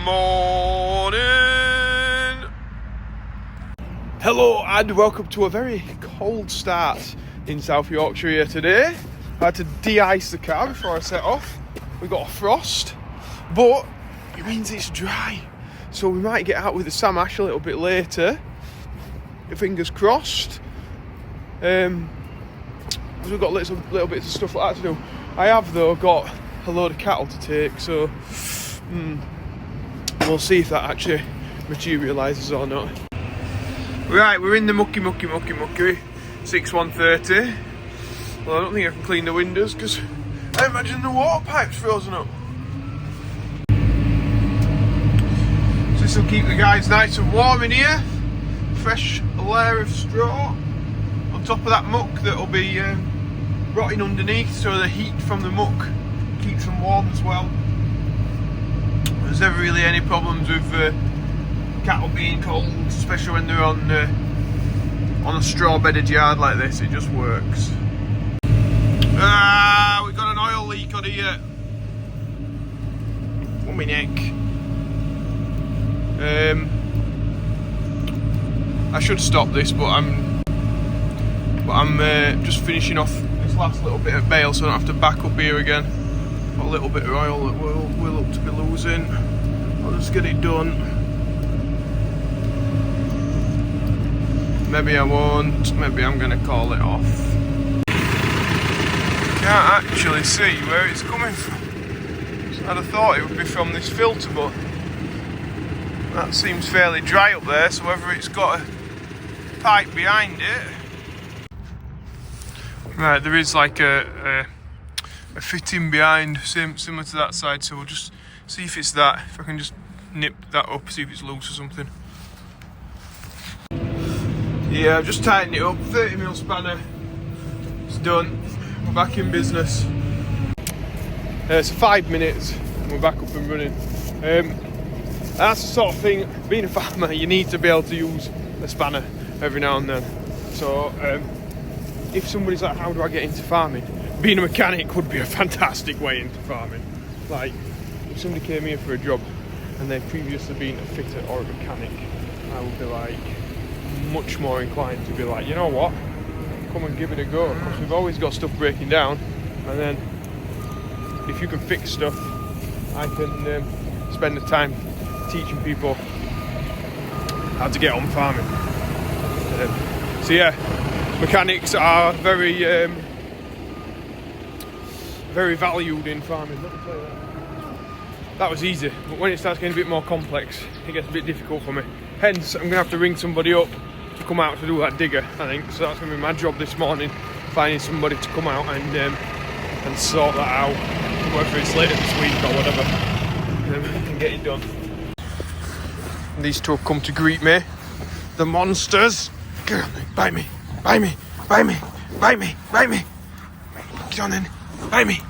morning. Hello and welcome to a very cold start in South Yorkshire here today. I had to de-ice the car before I set off. We got a frost, but it means it's dry. So we might get out with the Sam Ash a little bit later. Fingers crossed. We've got little bits of stuff like that to do. I have though got a load of cattle to take, so we'll see if that actually materialises or not. Right, we're in the mucky 6130. Well, I don't think I can clean the windows because I imagine the water pipe's frozen up. So this will keep the guys nice and warm in here. Fresh layer of straw on top of that muck that'll be rotting underneath, so the heat from the muck keeps them warm as well. There's never really any problems with cattle being cold, especially when they're on a straw bedded yard like this. It just works. We've got an oil leak on here. On my neck. I should stop this, but I'm just finishing off this last little bit of bale, so I don't have to back up here again. Got a little bit of oil that we'll look to be losing. I'll just get it done. Maybe I won't, maybe I'm going to call it off. Can't actually see where it's coming from. So I'd have thought it would be from this filter, but that seems fairly dry up there, so whether it's got a pipe behind it. Right, there is like a fitting behind, similar to that side, so we'll just see if it's that. If I can just nip that up, see if it's loose or something. Yeah, I've just tightened it up, 30mm spanner, it's done, we're back in business. It's 5 minutes and we're back up and running. That's the sort of thing, being a farmer, you need to be able to use a spanner every now and then. So if somebody's like, how do I get into farming? Being a mechanic would be a fantastic way into farming. Like, if somebody came here for a job and they'd previously been a fitter or a mechanic, I would be like, much more inclined to be like, you know what, come and give it a go, because we've always got stuff breaking down, and then if you can fix stuff, I can spend the time teaching people how to get on farming. So yeah, mechanics are very valued in farming. Let me tell you that. That was easy, but when it starts getting a bit more complex, it gets a bit difficult for me. Hence, I'm going to have to ring somebody up to come out to do that digger, I think. So that's going to be my job this morning, finding somebody to come out and sort that out, whether it's later this week or whatever, and then we can get it done. And these two have come to greet me, the monsters. Get on then, bite me, bite me, bite me, bite me, bite me. Get on then, bite me.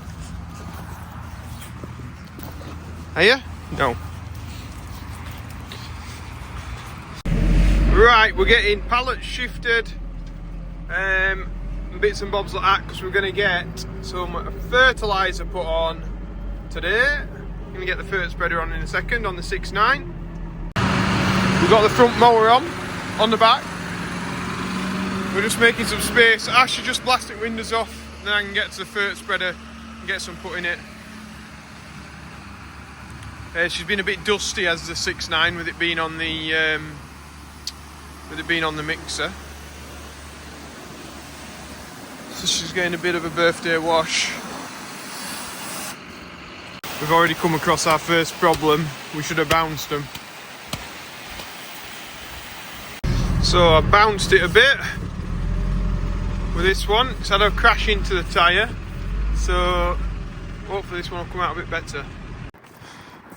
Are you? No. Right, we're getting pallets shifted, bits and bobs like that, because we're going to get some fertiliser put on today. I'm going to get the Fert spreader on in a second on the 6.9. We've got the front mower on the back. We're just making some space. I should just plastic windows off, then I can get to the Fert spreader and get some put in it. She's been a bit dusty as the 6.9 with it being on the mixer. So she's getting a bit of a birthday wash. We've already come across our first problem. We should have bounced them. So I bounced it a bit with this one. It's had a crash into the tyre. So hopefully this one will come out a bit better.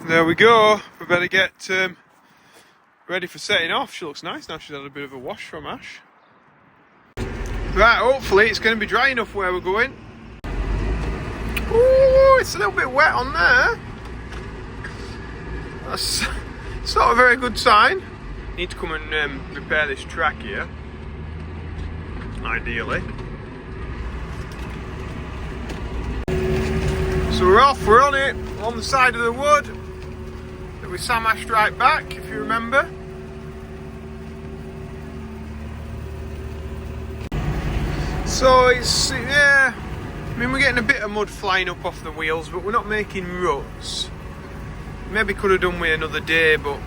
There we go. We better get ready for setting off. She looks nice now. She's had a bit of a wash from Ash. Right, hopefully it's going to be dry enough where we're going. Ooh, it's a little bit wet on there. That's not a very good sign. Need to come and repair this track here, ideally. So we're off, we're on it, we're on the side of the wood. that we samashed right back, if you remember. So it's, yeah, I mean we're getting a bit of mud flying up off the wheels, but we're not making ruts. Maybe could have done with another day, but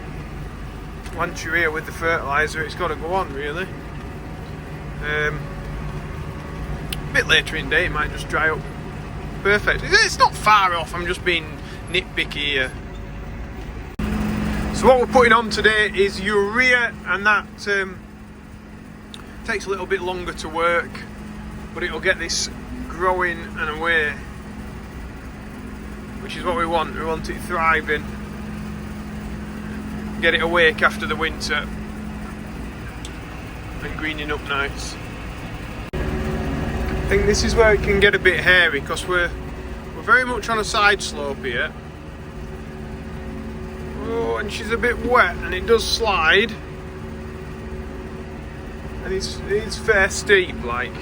once you're here with the fertiliser, it's got to go on really. A bit later in the day it might just dry up perfect. It's not far off, I'm just being nitpicky here. So what we're putting on today is urea, and that takes a little bit longer to work, but it'll get this growing and away, which is what we want. We want it thriving, get it awake after the winter and greening up nice. I think this is where it can get a bit hairy because we're very much on a side slope here. Oh, and she's a bit wet and it does slide, and it's fair steep like,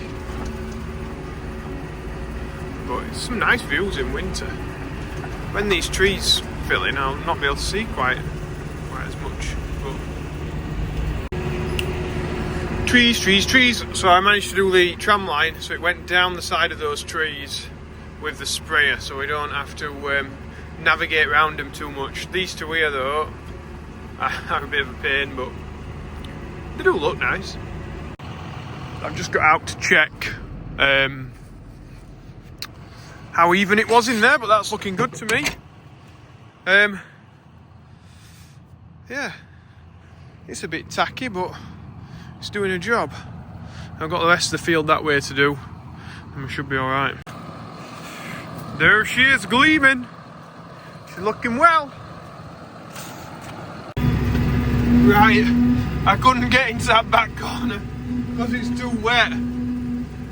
but it's some nice views in winter. When these trees fill in, I'll not be able to see quite as much, but trees. So I managed to do the tram line, so it went down the side of those trees with the sprayer, so we don't have to navigate around them too much. These two here though are a bit of a pain, but they do look nice. I've just got out to check how even it was in there, but that's looking good to me. Yeah, it's a bit tacky, but it's doing a job. I've got the rest of the field that way to do, and we should be all right. There she is, gleaming. She's looking well. Right, I couldn't get into that back corner because it's too wet.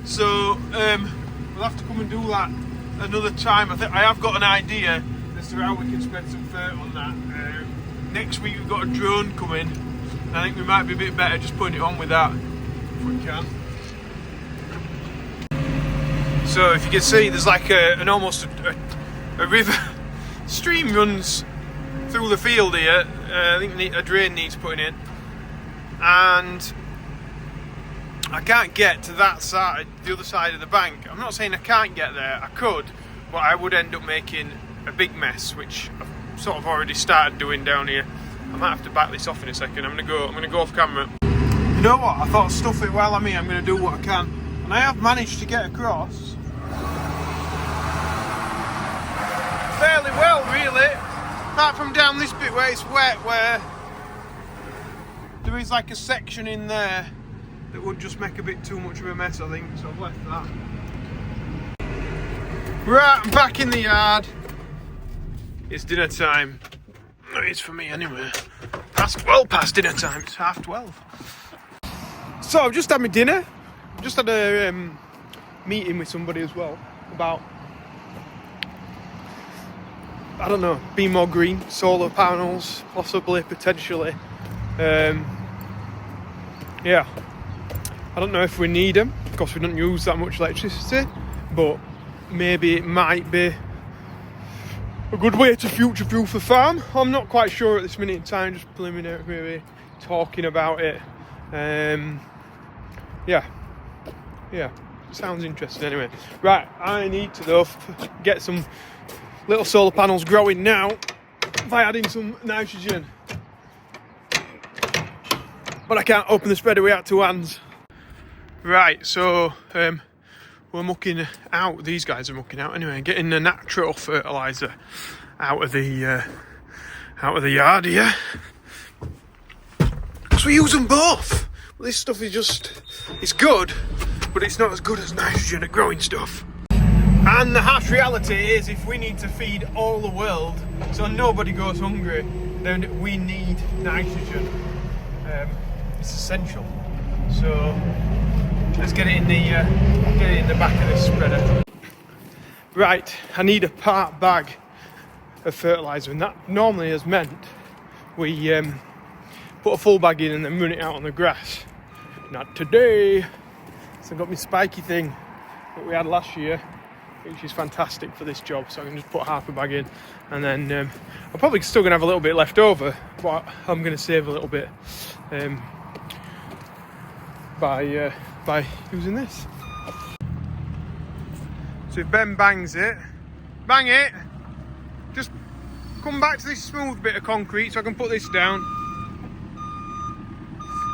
So we'll have to come and do that another time. I think I have got an idea as to how we can spread some fert on that. Next week we've got a drone coming. I think we might be a bit better just putting it on with that if we can. So if you can see, there's like an almost a river stream runs through the field here. I think a drain needs putting in, and I can't get to that side, the other side of the bank. I'm not saying I can't get there, I could, but I would end up making a big mess, which I've sort of already started doing down here. I might have to back this off in a second. I'm gonna go off camera. You know what? I thought stuff it while I'm here. I'm gonna do what I can, and I have managed to get across fairly well, really. Apart from down this bit where it's wet, where there is like a section in there that would just make a bit too much of a mess, I think. So I've left that. Right, I'm back in the yard. It's dinner time. It's for me anyway. Well past dinner time. It's 12:30. So I've just had my dinner. Just had a meeting with somebody as well about, I don't know, being more green, solar panels, possibly, potentially. Yeah, I don't know if we need them because we don't use that much electricity, but maybe it might be a good way to future-proof the farm. I'm not quite sure at this minute in time, just preliminary talking about it. Yeah, sounds interesting anyway. Right, I need to though get some little solar panels growing now by adding some nitrogen, but I can't open the spreader without two hands. Right, so we're mucking out, these guys are mucking out anyway, getting the natural fertiliser out of the yard here, because we use them both. Well, this stuff is just, it's good, but it's not as good as nitrogen at growing stuff. And the harsh reality is, if we need to feed all the world so nobody goes hungry, then we need nitrogen. It's essential. So let's get it in the back of this spreader. Right, I need a part bag of fertiliser, and that normally has meant we put a full bag in and then run it out on the grass. Not today. So I got my spiky thing that we had last year. which is fantastic for this job. So I can just put half a bag in, and then I'm probably still going to have a little bit left over, but I'm going to save a little bit by using this. So if Ben bangs it, bang it, just come back to this smooth bit of concrete so I can put this down.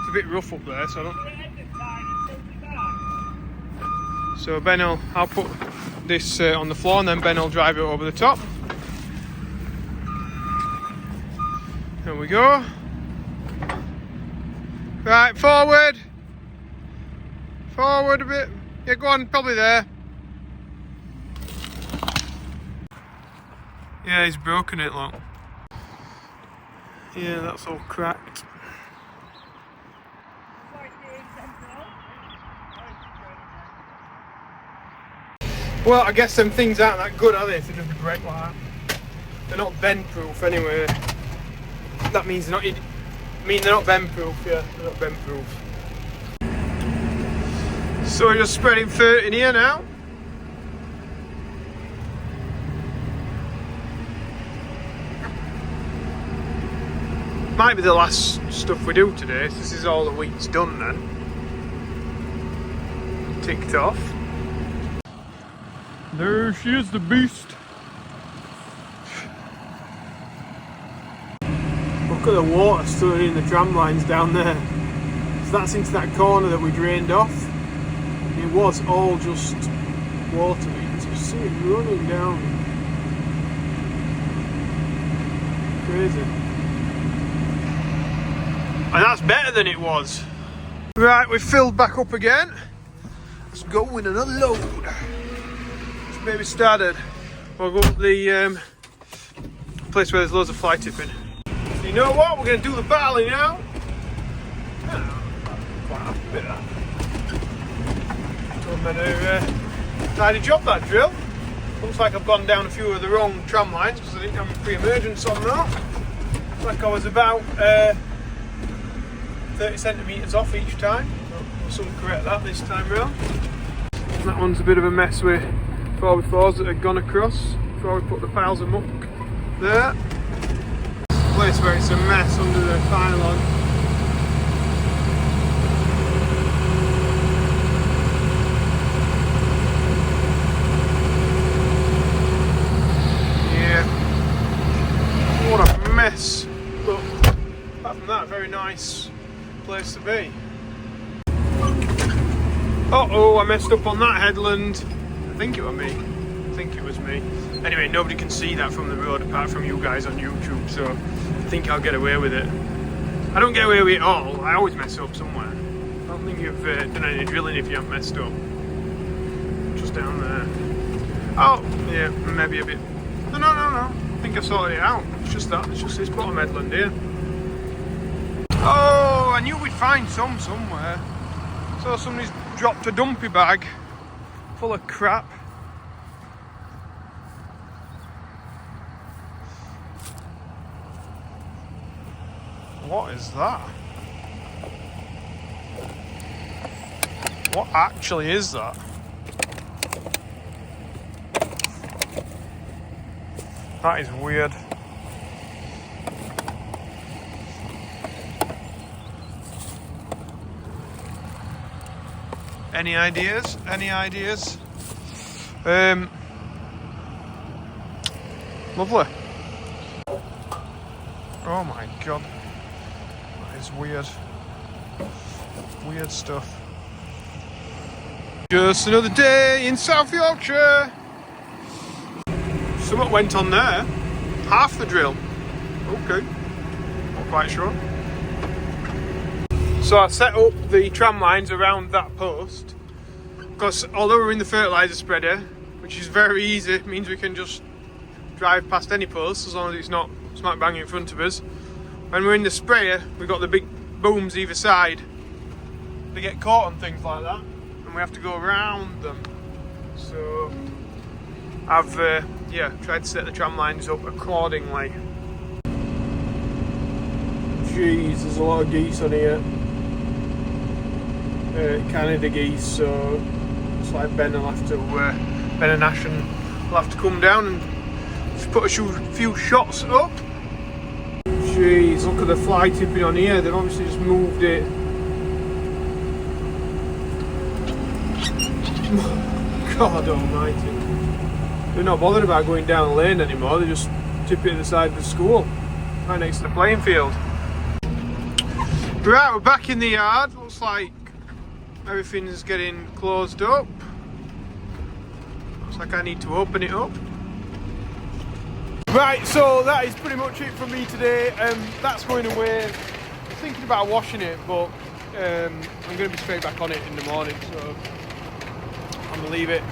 It's a bit rough up there, so I don't. So I'll put this on the floor, and then Ben will drive it over the top. There we go. Right, forward a bit. Yeah, go on, probably there. Yeah, he's broken it, look. Yeah, that's all cracked. Well, I guess them things aren't that good, are they? If they just break like that. They're not bend-proof anyway. That means they're not bend-proof, yeah. They're not bend-proof. So we're just spreading Fert in here now. Might be the last stuff we do today. So this is all the wheat's done then. Ticked off. There she is, the beast. Look at the water stood in the tram lines down there. So that's into that corner that we drained off. It was all just water. You can just see it running down. Crazy. And that's better than it was. Right, we've filled back up again. Let's go with another load. Just maybe started. We'll go up the place where there's loads of fly tipping. So you know what? We're going to do the barley now. Quite happy with that. Tidy job, that drill. Looks like I've gone down a few of the wrong tram lines because I didn't have a pre-emergence on that. Looks like I was about 30 centimetres off each time. I'll soon correct that this time round. That one's a bit of a mess with 4x4s that had gone across before we put the piles of muck there. Place where it's a mess under the pylon. Yeah. What a mess. But apart from that, very nice place to be. Uh-oh, I messed up on that headland. I think it was me. Anyway, nobody can see that from the road apart from you guys on YouTube, so I think I'll get away with it. I don't get away with it all. I always mess up somewhere. I don't think you've done any drilling if you haven't messed up. Just down there. Oh, yeah, maybe a bit. No. I think I sorted it out. It's just that. It's just this bottom headland here. Oh, I knew we'd find some somewhere. So somebody's dropped a dumpy bag full of crap. What is that? What actually is that? That is weird. Any ideas? Lovely. Oh my god. That is weird. Weird stuff. Just another day in South Yorkshire. Something went on there. Half the drill. Okay. Not quite sure. So I set up the tram lines around that post because although we're in the fertiliser spreader, which is very easy, it means we can just drive past any post as long as it's not smack bang in front of us. When we're in the sprayer, we've got the big booms either side. They get caught on things like that and we have to go around them. So I've tried to set the tram lines up accordingly. Jeez, there's a lot of geese on here. Canada geese, so it's like Ben will have to Ben and Ash, and we'll have to come down and just put a few shots up. Jeez, look at the fly tipping on here. They've obviously just moved it. God almighty. They're not bothered about going down the lane anymore. They just tip it at the side of the school, right next to the playing field. Right, we're back in the yard. Looks like everything's getting closed up. Looks like I need to open it up. Right, so that is pretty much it for me today. That's going away. I was thinking about washing it, but I'm going to be straight back on it in the morning, so I'm going to leave it.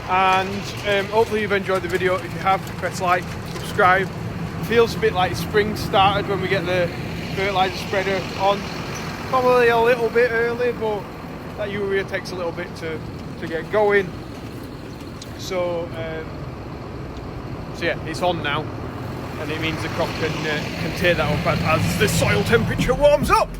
And hopefully you've enjoyed the video. If you have, press like, subscribe. It feels a bit like spring started when we get the fertiliser spreader on. Probably a little bit early, but that urea takes a little bit to get going. So yeah, it's on now, and it means the crop can take that up as the soil temperature warms up.